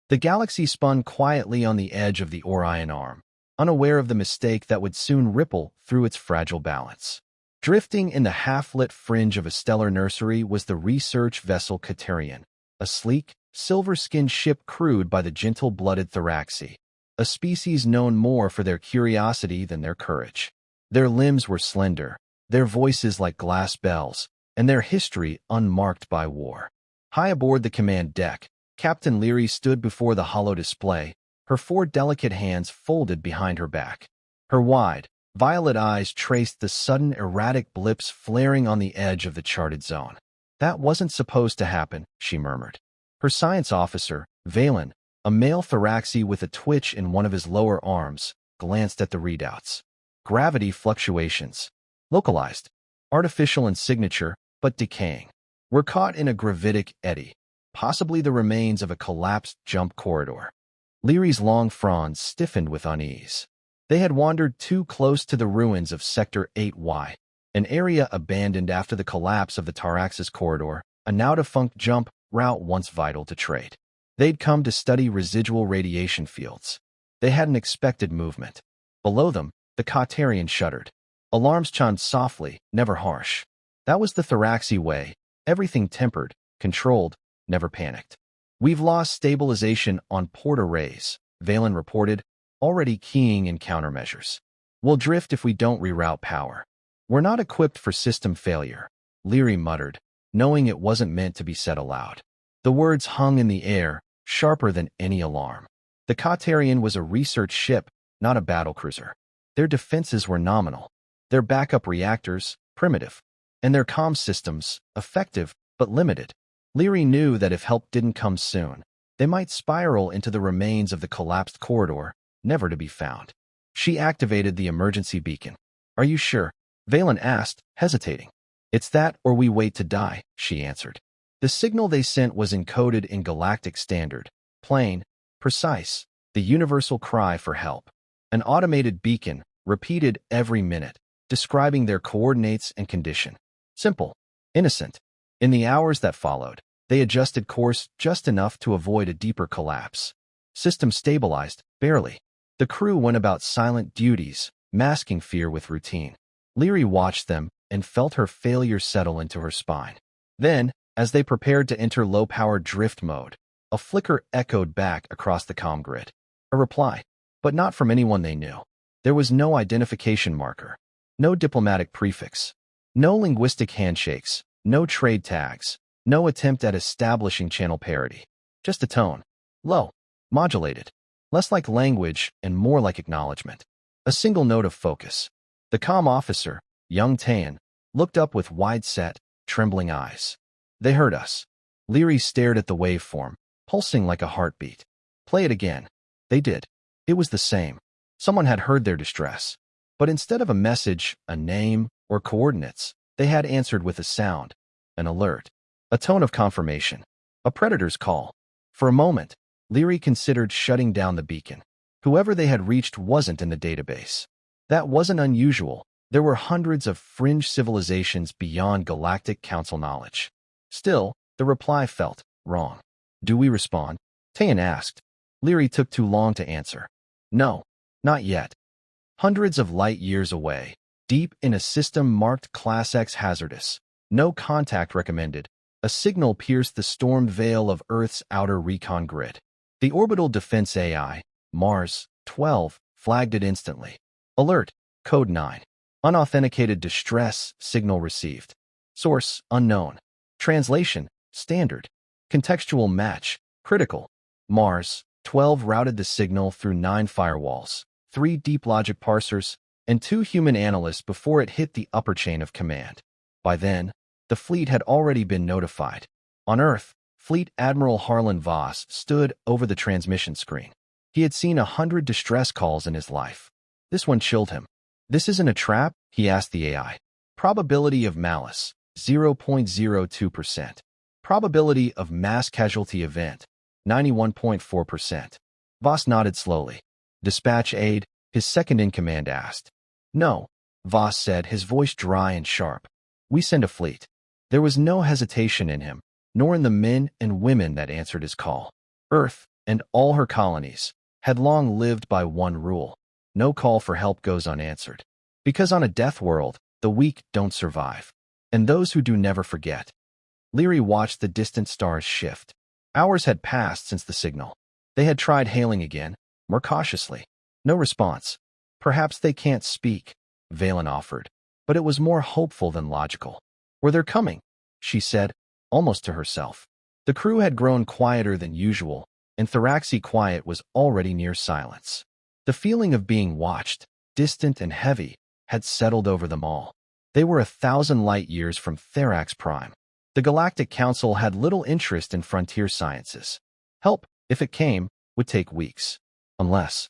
The galaxy spun quietly on the edge of the Orion Arm, unaware of the mistake that would soon ripple through its fragile balance. Drifting in the half-lit fringe of a stellar nursery was the research vessel Katerian, a sleek, silver-skinned ship crewed by the gentle-blooded Thoraxi, a species known more for their curiosity than their courage. Their limbs were slender, their voices like glass bells, and their history unmarked by war. High aboard the command deck, Captain Leary stood before the hollow display, her 4 delicate hands folded behind her back. Her wide, violet eyes traced the sudden erratic blips flaring on the edge of the charted zone. "That wasn't supposed to happen," she murmured. Her science officer, Valen, a male Thoraxi with a twitch in one of his lower arms, glanced at the readouts. Gravity fluctuations. Localized. Artificial in signature, but decaying. We're caught in a gravitic eddy, possibly the remains of a collapsed jump corridor. Leary's long fronds stiffened with unease. They had wandered too close to the ruins of Sector 8Y, an area abandoned after the collapse of the Taraxis corridor, a now-defunct jump route once vital to trade. They'd come to study residual radiation fields. They hadn't expected movement. Below them, the Katerian shuddered. Alarms chimed softly, never harsh. That was the Thoraxi way, everything tempered, controlled, never panicked. "We've lost stabilization on port arrays," Valen reported, already keying in countermeasures. "We'll drift if we don't reroute power." "We're not equipped for system failure," Leary muttered, knowing it wasn't meant to be said aloud. The words hung in the air, sharper than any alarm. The Katerian was a research ship, not a battlecruiser. Their defenses were nominal, their backup reactors primitive, and their comm systems effective but limited. Leary knew that if help didn't come soon, they might spiral into the remains of the collapsed corridor, never to be found. She activated the emergency beacon. "Are you sure?" Valen asked, hesitating. "It's that or we wait to die," she answered. The signal they sent was encoded in Galactic Standard, plain, precise, the universal cry for help. An automated beacon, repeated every minute, describing their coordinates and condition. Simple, innocent. In the hours that followed, they adjusted course just enough to avoid a deeper collapse. System stabilized, barely. The crew went about silent duties, masking fear with routine. Leary watched them and felt her failure settle into her spine. Then, as they prepared to enter low-power drift mode, a flicker echoed back across the comm grid. A reply, but not from anyone they knew. There was no identification marker, no diplomatic prefix, no linguistic handshakes, no trade tags, no attempt at establishing channel parity. Just a tone, low, modulated, less like language and more like acknowledgement. A single note of focus. The comm officer, young Tan, looked up with wide-set, trembling eyes. "They heard us." Leary stared at the waveform, pulsing like a heartbeat. "Play it again." They did. It was the same. Someone had heard their distress. But instead of a message, a name, or coordinates, they had answered with a sound, an alert, a tone of confirmation, a predator's call. For a moment, Leary considered shutting down the beacon. Whoever they had reached wasn't in the database. That wasn't unusual. There were hundreds of fringe civilizations beyond Galactic Council knowledge. Still, the reply felt wrong. "Do we respond?" Tayan asked. Leary took too long to answer. "No, not yet." Hundreds of light years away, deep in a system marked Class X hazardous, no contact recommended, a signal pierced the stormed veil of Earth's outer recon grid. The orbital defense AI, Mars 12, flagged it instantly. Alert, Code 9. Unauthenticated distress signal received. Source, unknown. Translation, standard. Contextual match, critical. Mars 12 routed the signal through 9 firewalls, 3 deep logic parsers, and 2 human analysts before it hit the upper chain of command. By then, the fleet had already been notified. On Earth, Fleet Admiral Harlan Voss stood over the transmission screen. He had seen 100 distress calls in his life. This one chilled him. "This isn't a trap?" he asked the AI. Probability of malice, 0.02%. Probability of mass casualty event, 91.4%. Voss nodded slowly. "Dispatch aide," his second-in-command asked. "No," Voss said, his voice dry and sharp. "We send a fleet." There was no hesitation in him, nor in the men and women that answered his call. "Earth, and all her colonies, had long lived by one rule: no call for help goes unanswered. Because on a death world, the weak don't survive, and those who do never forget. Leary watched the distant stars shift. Hours had passed since the signal. They had tried hailing again, more cautiously. No response. Perhaps they can't speak, Valen offered, but it was more hopeful than logical. Were they coming? She said, almost to herself. The crew had grown quieter than usual, and Thoraxy quiet was already near silence. The feeling of being watched, distant and heavy, had settled over them all. They were 1,000 light-years from Therax Prime. The Galactic Council had little interest in frontier sciences. Help, if it came, would take weeks. Unless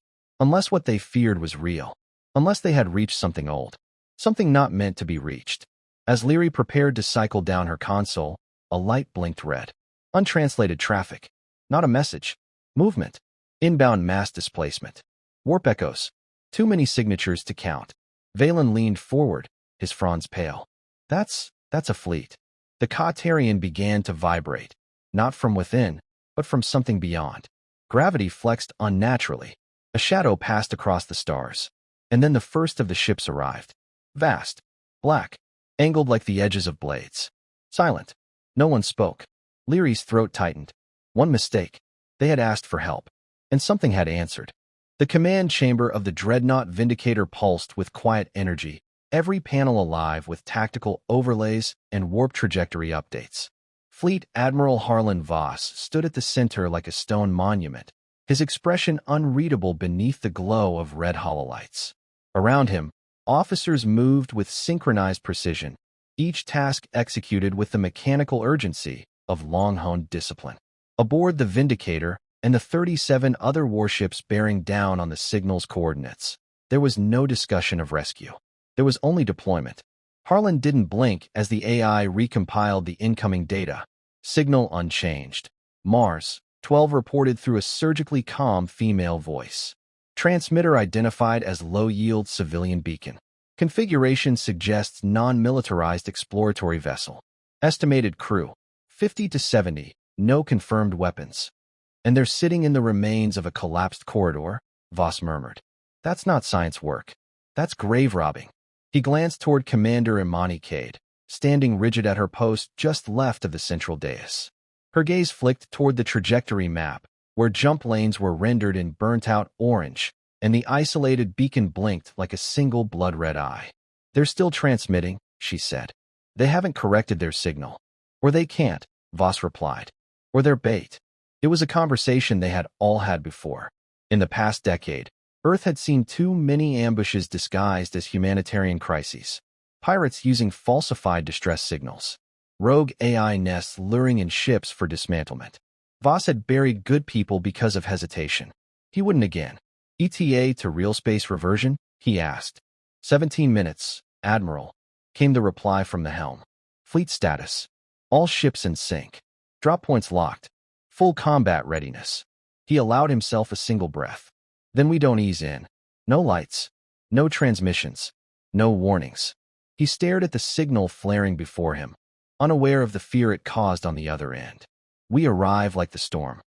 what they feared was real. Unless they had reached something old. Something not meant to be reached. As Leary prepared to cycle down her console, a light blinked red. Untranslated traffic. Not a message. Movement. Inbound mass displacement. Warp echoes. Too many signatures to count. Valen leaned forward, his fronds pale. That's a fleet. The Katerian began to vibrate, not from within, but from something beyond. Gravity flexed unnaturally. A shadow passed across the stars. And then the first of the ships arrived. Vast. Black. Angled like the edges of blades. Silent. No one spoke. Leary's throat tightened. One mistake. They had asked for help. And something had answered. The command chamber of the dreadnought Vindicator pulsed with quiet energy, every panel alive with tactical overlays and warp trajectory updates. Fleet Admiral Harlan Voss stood at the center like a stone monument, his expression unreadable beneath the glow of red hololites. Around him, officers moved with synchronized precision, each task executed with the mechanical urgency of long-honed discipline. Aboard the Vindicator and the 37 other warships bearing down on the signal's coordinates, there was no discussion of rescue. There was only deployment. Harlan didn't blink as the AI recompiled the incoming data. Signal unchanged. Mars, 12 reported through a surgically calm female voice. Transmitter identified as low-yield civilian beacon. Configuration suggests non-militarized exploratory vessel. Estimated crew, 50 to 70, no confirmed weapons. And they're sitting in the remains of a collapsed corridor, Voss murmured. That's not science work. That's grave robbing. He glanced toward Commander Imani Cade, standing rigid at her post just left of the central dais. Her gaze flicked toward the trajectory map, where jump lanes were rendered in burnt-out orange, and the isolated beacon blinked like a single blood-red eye. They're still transmitting, she said. They haven't corrected their signal. Or they can't, Voss replied. Or they're bait. It was a conversation they had all had before. In the past decade, Earth had seen too many ambushes disguised as humanitarian crises. Pirates using falsified distress signals. Rogue AI nests luring in ships for dismantlement. Voss had buried good people because of hesitation. He wouldn't again. ETA to real space reversion? He asked. 17 minutes, Admiral, came the reply from the helm. Fleet status. All ships in sync. Drop points locked. Full combat readiness. He allowed himself a single breath. Then we don't ease in. No lights. No transmissions. No warnings. He stared at the signal flaring before him, unaware of the fear it caused on the other end. We arrive like the storm.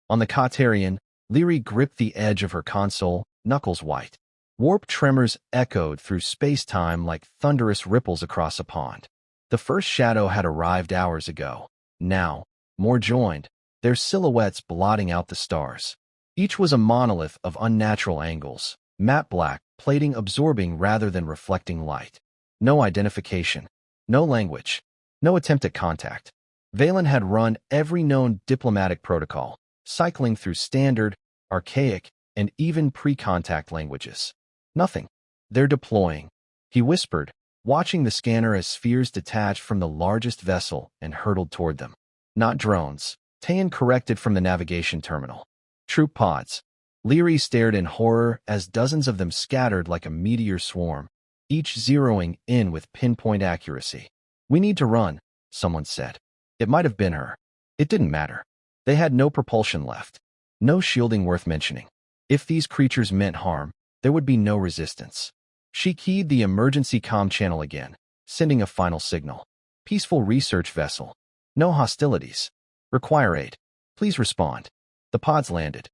On the Katerian, Leary gripped the edge of her console, knuckles white. Warp tremors echoed through space-time like thunderous ripples across a pond. The first shadow had arrived hours ago. Now, more joined, their silhouettes blotting out the stars. Each was a monolith of unnatural angles, matte black, plating absorbing rather than reflecting light. No identification. No language. No attempt at contact. Valen had run every known diplomatic protocol, cycling through standard, archaic, and even pre-contact languages. Nothing. They're deploying, he whispered, watching the scanner as spheres detached from the largest vessel and hurtled toward them. Not drones. Tayan corrected from the navigation terminal. Troop pods. Leary stared in horror as dozens of them scattered like a meteor swarm, each zeroing in with pinpoint accuracy. We need to run, someone said. It might have been her. It didn't matter. They had no propulsion left. No shielding worth mentioning. If these creatures meant harm, there would be no resistance. She keyed the emergency comm channel again, sending a final signal. Peaceful research vessel. No hostilities. Require aid. Please respond. The pods landed.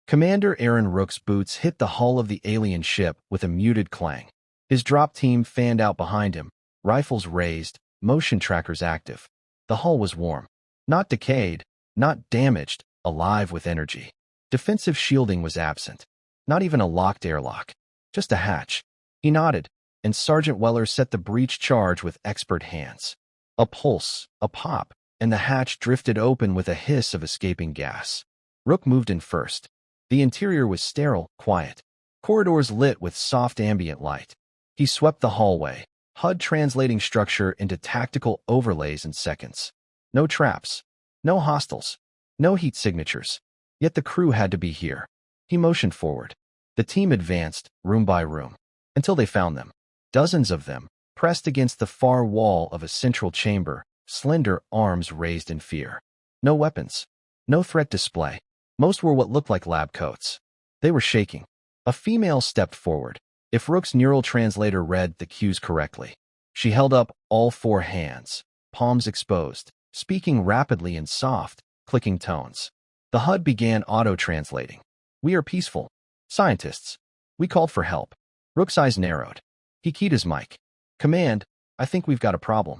Commander Aaron Rook's boots hit the hull of the alien ship with a muted clang. His drop team fanned out behind him, rifles raised, motion trackers active. The hull was warm. Not decayed, not damaged, alive with energy. Defensive shielding was absent. Not even a locked airlock. Just a hatch. He nodded, and Sergeant Weller set the breach charge with expert hands. A pulse, a pop, and the hatch drifted open with a hiss of escaping gas. Rook moved in first. The interior was sterile, quiet. Corridors lit with soft ambient light. He swept the hallway, HUD translating structure into tactical overlays in seconds. No traps. No hostiles. No heat signatures. Yet the crew had to be here. He motioned forward. The team advanced, room by room, until they found them. Dozens of them, pressed against the far wall of a central chamber, slender arms raised in fear. No weapons. No threat display. Most wore what looked like lab coats. They were shaking. A female stepped forward. If Rook's neural translator read the cues correctly. She held up all four hands, palms exposed, speaking rapidly in soft, clicking tones. The HUD began auto-translating. "We are peaceful. Scientists. We called for help." Rook's eyes narrowed. He keyed his mic. "Command, I think we've got a problem."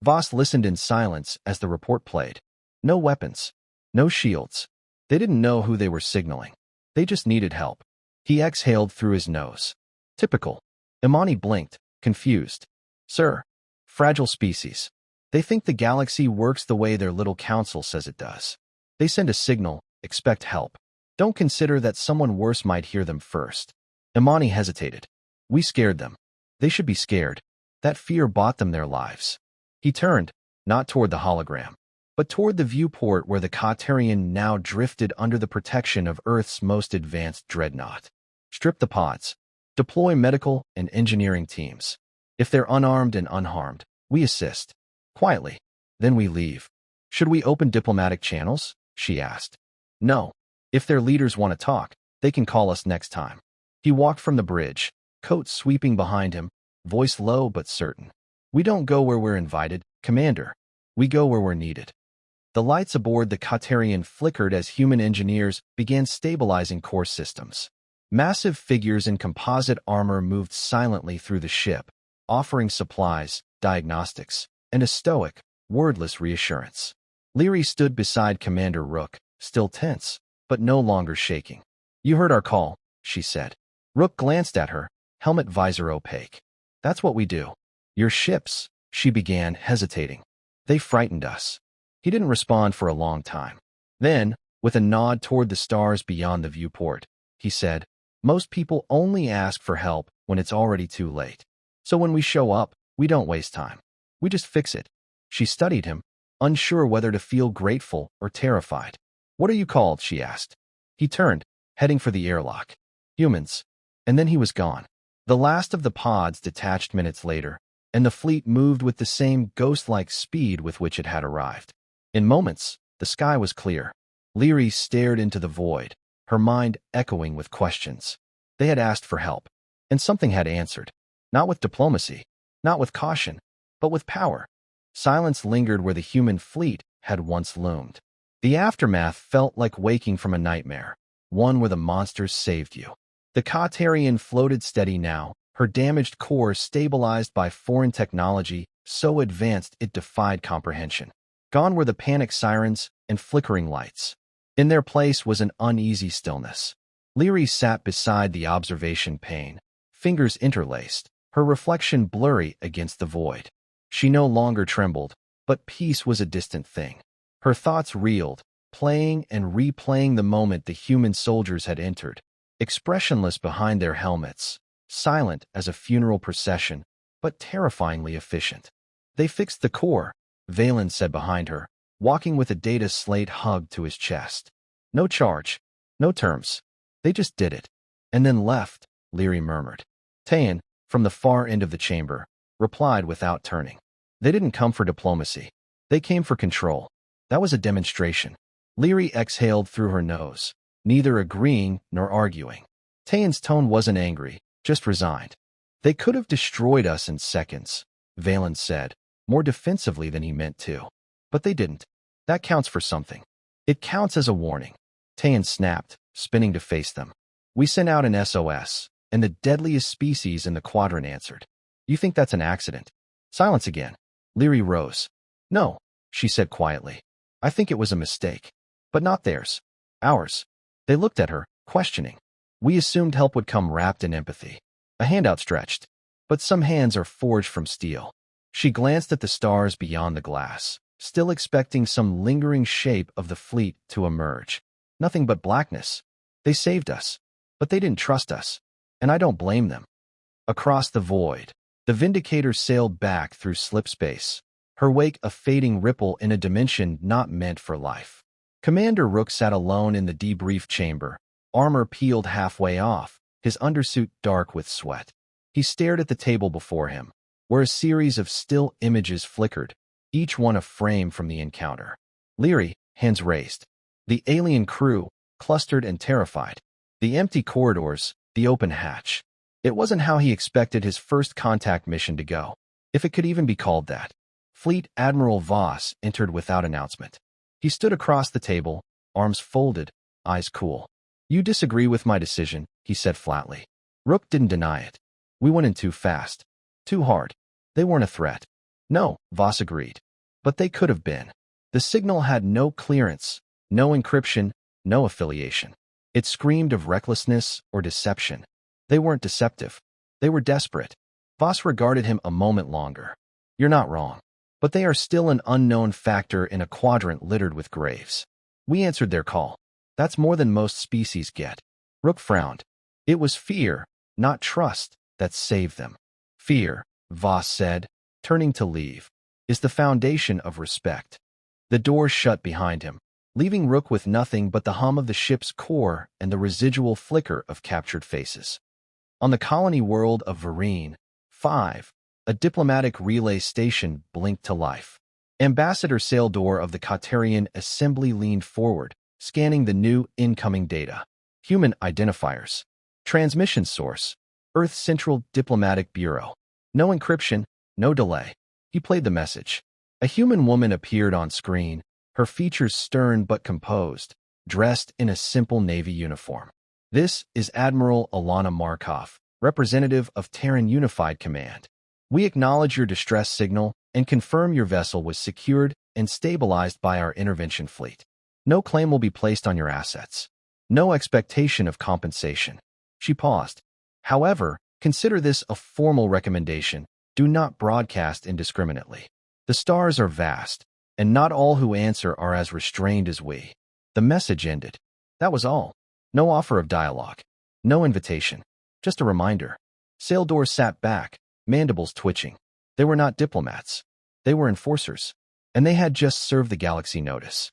Voss listened in silence as the report played. No weapons. No shields. They didn't know who they were signaling. They just needed help. He exhaled through his nose. Typical. Imani blinked, confused. "Sir, fragile species. They think the galaxy works the way their little council says it does. They send a signal, expect help. Don't consider that someone worse might hear them first." Imani hesitated. "We scared them. They should be scared. That fear bought them their lives." He turned, not toward the hologram, but toward the viewport where the Katerian now drifted under the protection of Earth's most advanced dreadnought. "Strip the pods. Deploy medical and engineering teams. If they're unarmed and unharmed, we assist. Quietly. Then we leave." "Should we open diplomatic channels?" she asked. "No. If their leaders want to talk, they can call us next time." He walked from the bridge, coat sweeping behind him, voice low but certain. "We don't go where we're invited, Commander. We go where we're needed." The lights aboard the Katerian flickered as human engineers began stabilizing core systems. Massive figures in composite armor moved silently through the ship, offering supplies, diagnostics, and a stoic, wordless reassurance. Leary stood beside Commander Rook, still tense, but no longer shaking. "You heard our call," she said. Rook glanced at her, helmet visor opaque. "That's what we do." "Your ships," she began, hesitating. "They frightened us." He didn't respond for a long time. Then, with a nod toward the stars beyond the viewport, he said, "Most people only ask for help when it's already too late. So when we show up, we don't waste time. We just fix it." She studied him, unsure whether to feel grateful or terrified. "What are you called?" she asked. He turned, heading for the airlock. "Humans." And then he was gone. The last of the pods detached minutes later, and the fleet moved with the same ghost-like speed with which it had arrived. In moments, the sky was clear. Leary stared into the void, her mind echoing with questions. They had asked for help, and something had answered. Not with diplomacy, not with caution, but with power. Silence lingered where the human fleet had once loomed. The aftermath felt like waking from a nightmare, one where the monsters saved you. The Katerian floated steady now, her damaged core stabilized by foreign technology so advanced it defied comprehension. Gone were the panic sirens and flickering lights. In their place was an uneasy stillness. Leary sat beside the observation pane, fingers interlaced, her reflection blurry against the void. She no longer trembled, but peace was a distant thing. Her thoughts reeled, playing and replaying the moment the human soldiers had entered, expressionless behind their helmets, silent as a funeral procession, but terrifyingly efficient. "They fixed the core," Valen said behind her, walking with a data slate hugged to his chest. "No charge, no terms. They just did it. And then left," Leary murmured. Tayan, from the far end of the chamber, replied without turning. "They didn't come for diplomacy. They came for control. That was a demonstration." Leary exhaled through her nose, neither agreeing nor arguing. Tayan's tone wasn't angry, just resigned. "They could have destroyed us in seconds," Valen said, more defensively than he meant to. "But they didn't. That counts for something. It counts as a warning. Tayan snapped, spinning to face them. We sent out an SOS, and the deadliest species in the quadrant answered. You think that's an accident? Silence again. Leary rose. No, she said quietly. I think it was a mistake. But not theirs. Ours. They looked at her, questioning. We assumed help would come wrapped in empathy. A hand outstretched. But some hands are forged from steel. She glanced at the stars beyond the glass, still expecting some lingering shape of the fleet to emerge. Nothing but blackness. They saved us. But they didn't trust us. And I don't blame them. Across the void, the Vindicator sailed back through slipspace, her wake a fading ripple in a dimension not meant for life. Commander Rook sat alone in the debrief chamber, armor peeled halfway off, his undersuit dark with sweat. He stared at the table before him, where a series of still images flickered, each one a frame from the encounter. Leary, hands raised. The alien crew, clustered and terrified. The empty corridors, the open hatch. It wasn't how he expected his first contact mission to go, if it could even be called that. Fleet Admiral Voss entered without announcement. He stood across the table, arms folded, eyes cool. You disagree with my decision, he said flatly. Rook didn't deny it. We went in too fast. Too hard. They weren't a threat. No, Voss agreed. But they could have been. The signal had no clearance, no encryption, no affiliation. It screamed of recklessness or deception. They weren't deceptive. They were desperate. Voss regarded him a moment longer. You're not wrong. But they are still an unknown factor in a quadrant littered with graves. We answered their call. That's more than most species get. Rook frowned. It was fear, not trust, that saved them. Fear, Voss said, turning to leave, is the foundation of respect. The door shut behind him, leaving Rook with nothing but the hum of the ship's core and the residual flicker of captured faces. On the colony world of Vereen, 5, a diplomatic relay station blinked to life. Ambassador Saldor of the Katerian Assembly leaned forward, scanning the new incoming data. Human identifiers. Transmission source. Earth Central Diplomatic Bureau. No encryption, no delay. He played the message. A human woman appeared on screen, her features stern but composed, dressed in a simple Navy uniform. This is Admiral Alana Markov, representative of Terran Unified Command. We acknowledge your distress signal and confirm your vessel was secured and stabilized by our intervention fleet. No claim will be placed on your assets. No expectation of compensation. She paused. However, consider this a formal recommendation. Do not broadcast indiscriminately. The stars are vast, and not all who answer are as restrained as we. The message ended. That was all. No offer of dialogue. No invitation. Just a reminder. Saldor sat back, mandibles twitching. They were not diplomats. They were enforcers. And they had just served the galaxy notice.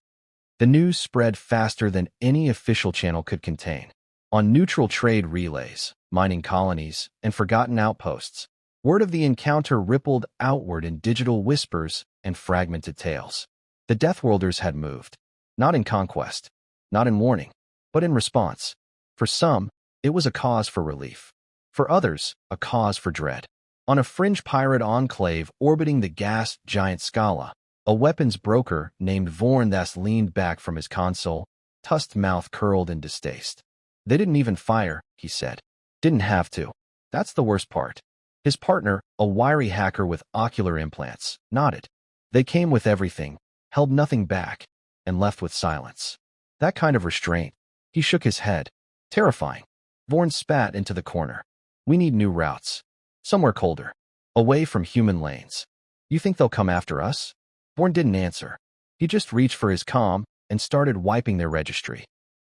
The news spread faster than any official channel could contain. On neutral trade relays, mining colonies, and forgotten outposts, word of the encounter rippled outward in digital whispers and fragmented tales. The Deathworlders had moved. Not in conquest. Not in warning. But in response. For some, it was a cause for relief. For others, a cause for dread. On a fringe pirate enclave orbiting the gas giant Scala, a weapons broker named Vornthas leaned back from his console, tusked mouth curled in distaste. They didn't even fire, he said. Didn't have to. That's the worst part. His partner, a wiry hacker with ocular implants, nodded. They came with everything, held nothing back, and left with silence. That kind of restraint. He shook his head. Terrifying. Vorn spat into the corner. We need new routes. Somewhere colder. Away from human lanes. You think they'll come after us? Vorn didn't answer. He just reached for his comm and started wiping their registry.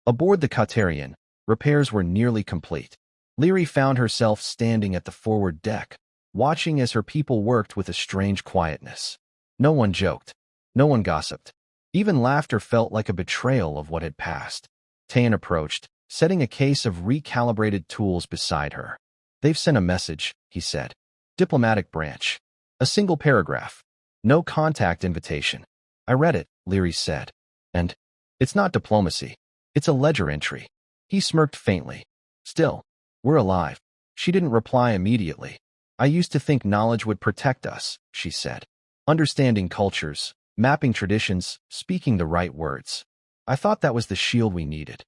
Aboard the Katerian, repairs were nearly complete. Leary found herself standing at the forward deck, watching as her people worked with a strange quietness. No one joked. No one gossiped. Even laughter felt like a betrayal of what had passed. Tayan approached, setting a case of recalibrated tools beside her. They've sent a message, he said. Diplomatic branch. A single paragraph. No contact invitation. I read it, Leary said. And it's not diplomacy. It's a ledger entry. He smirked faintly. Still, we're alive. She didn't reply immediately. I used to think knowledge would protect us, she said. Understanding cultures, mapping traditions, speaking the right words. I thought that was the shield we needed.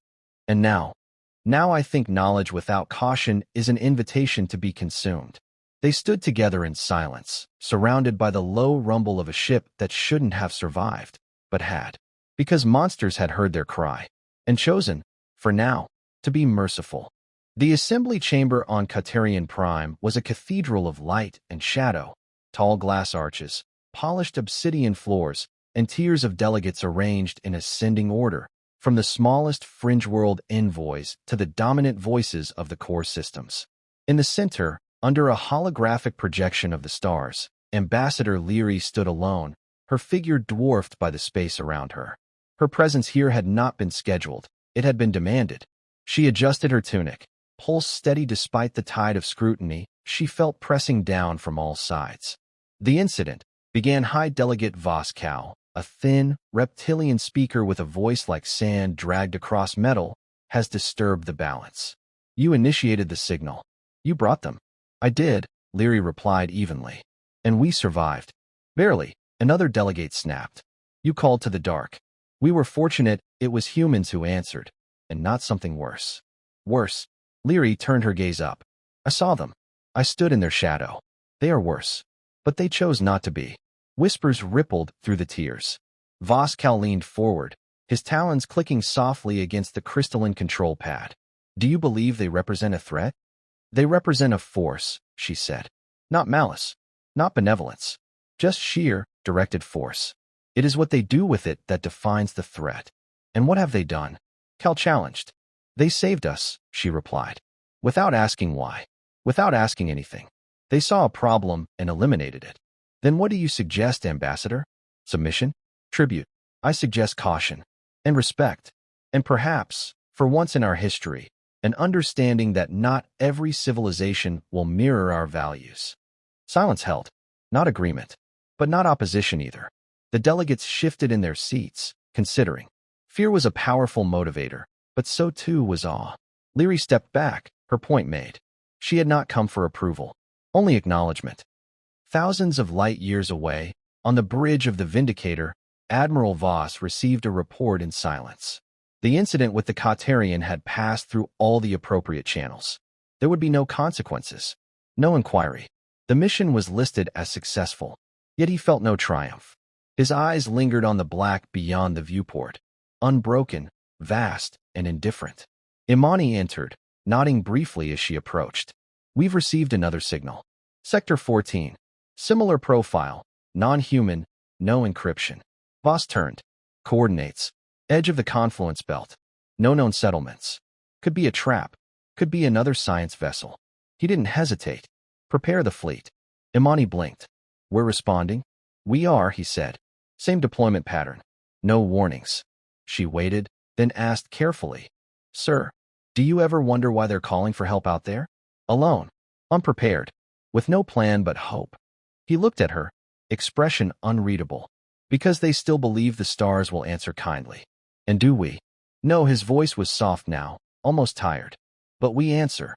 And now I think knowledge without caution is an invitation to be consumed. They stood together in silence, surrounded by the low rumble of a ship that shouldn't have survived, but had, because monsters had heard their cry, and chosen, for now, to be merciful. The assembly chamber on Katerian Prime was a cathedral of light and shadow, tall glass arches, polished obsidian floors, and tiers of delegates arranged in ascending order, from the smallest fringe world envoys to the dominant voices of the core systems. In the center, under a holographic projection of the stars, Ambassador Leary stood alone, her figure dwarfed by the space around her. Her presence here had not been scheduled, it had been demanded. She adjusted her tunic, pulse steady despite the tide of scrutiny she felt pressing down from all sides. The incident, began High Delegate Voskow, a thin, reptilian speaker with a voice like sand dragged across metal, has disturbed the balance. You initiated the signal. You brought them. I did, Leary replied evenly. And we survived. Barely, another delegate snapped. You called to the dark. We were fortunate it was humans who answered, and not something worse. Worse. Leary turned her gaze up. I saw them. I stood in their shadow. They are worse. But they chose not to be. Whispers rippled through the tiers. Voskow leaned forward, his talons clicking softly against the crystalline control pad. Do you believe they represent a threat? They represent a force, she said. Not malice. Not benevolence. Just sheer, directed force. It is what they do with it that defines the threat. And what have they done? Cal challenged. They saved us, she replied. Without asking why. Without asking anything. They saw a problem and eliminated it. Then what do you suggest, Ambassador? Submission? Tribute? I suggest caution. And respect. And perhaps, for once in our history, an understanding that not every civilization will mirror our values. Silence held. Not agreement. But not opposition either. The delegates shifted in their seats, considering. Fear was a powerful motivator, but so too was awe. Leary stepped back, her point made. She had not come for approval. Only acknowledgement. Thousands of light years away, on the bridge of the Vindicator, Admiral Voss received a report in silence. The incident with the Katerian had passed through all the appropriate channels. There would be no consequences. No inquiry. The mission was listed as successful, yet he felt no triumph. His eyes lingered on the black beyond the viewport, unbroken, vast, and indifferent. Imani entered, nodding briefly as she approached. We've received another signal. Sector 14. Similar profile. Non-human. No encryption. Voss turned. Coordinates. Edge of the confluence belt. No known settlements. Could be a trap. Could be another science vessel. He didn't hesitate. Prepare the fleet. Imani blinked. We're responding? We are, he said. Same deployment pattern. No warnings. She waited, then asked carefully. Sir, do you ever wonder why they're calling for help out there? Alone. Unprepared. With no plan but hope. He looked at her, expression unreadable. Because they still believe the stars will answer kindly. And do we? No, his voice was soft now, almost tired. But we answer.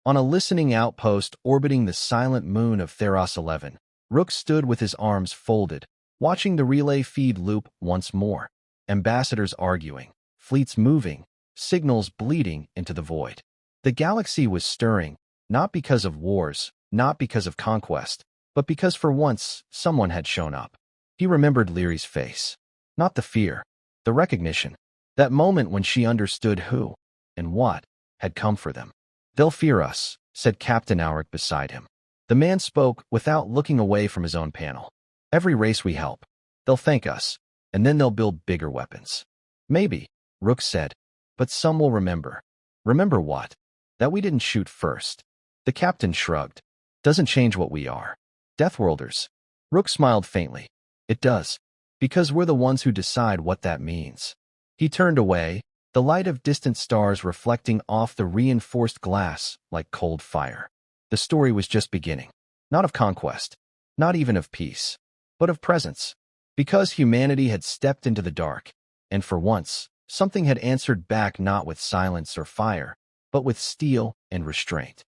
On a listening outpost orbiting the silent moon of Theros 11, Rook stood with his arms folded, watching the relay feed loop once more. Ambassadors arguing, fleets moving, signals bleeding into the void. The galaxy was stirring, not because of wars, not because of conquest, but because for once someone had shown up. He remembered Leary's face. Not the fear, the recognition. That moment when she understood who, and what, had come for them. They'll fear us, said Captain Auric beside him. The man spoke without looking away from his own panel. Every race we help. They'll thank us, and then they'll build bigger weapons. Maybe, Rook said, but some will remember. Remember what? That we didn't shoot first. The captain shrugged. Doesn't change what we are. Deathworlders. Rook smiled faintly. It does. Because we're the ones who decide what that means. He turned away, the light of distant stars reflecting off the reinforced glass like cold fire. The story was just beginning. Not of conquest. Not even of peace. But of presence. Because humanity had stepped into the dark. And for once, something had answered back not with silence or fire, but with steel and restraint.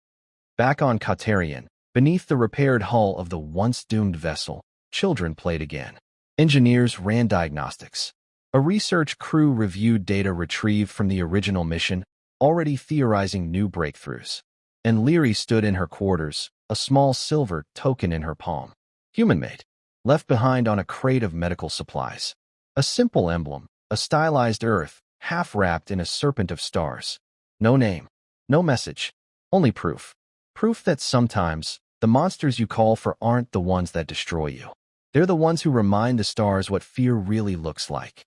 Back on Katerian, beneath the repaired hull of the once-doomed vessel, children played again. Engineers ran diagnostics. A research crew reviewed data retrieved from the original mission, already theorizing new breakthroughs. And Leary stood in her quarters, a small silver token in her palm. Human-made, left behind on a crate of medical supplies. A simple emblem, a stylized earth, half-wrapped in a serpent of stars. No name, no message, only proof. Proof that sometimes, the monsters you call for aren't the ones that destroy you. They're the ones who remind the stars what fear really looks like.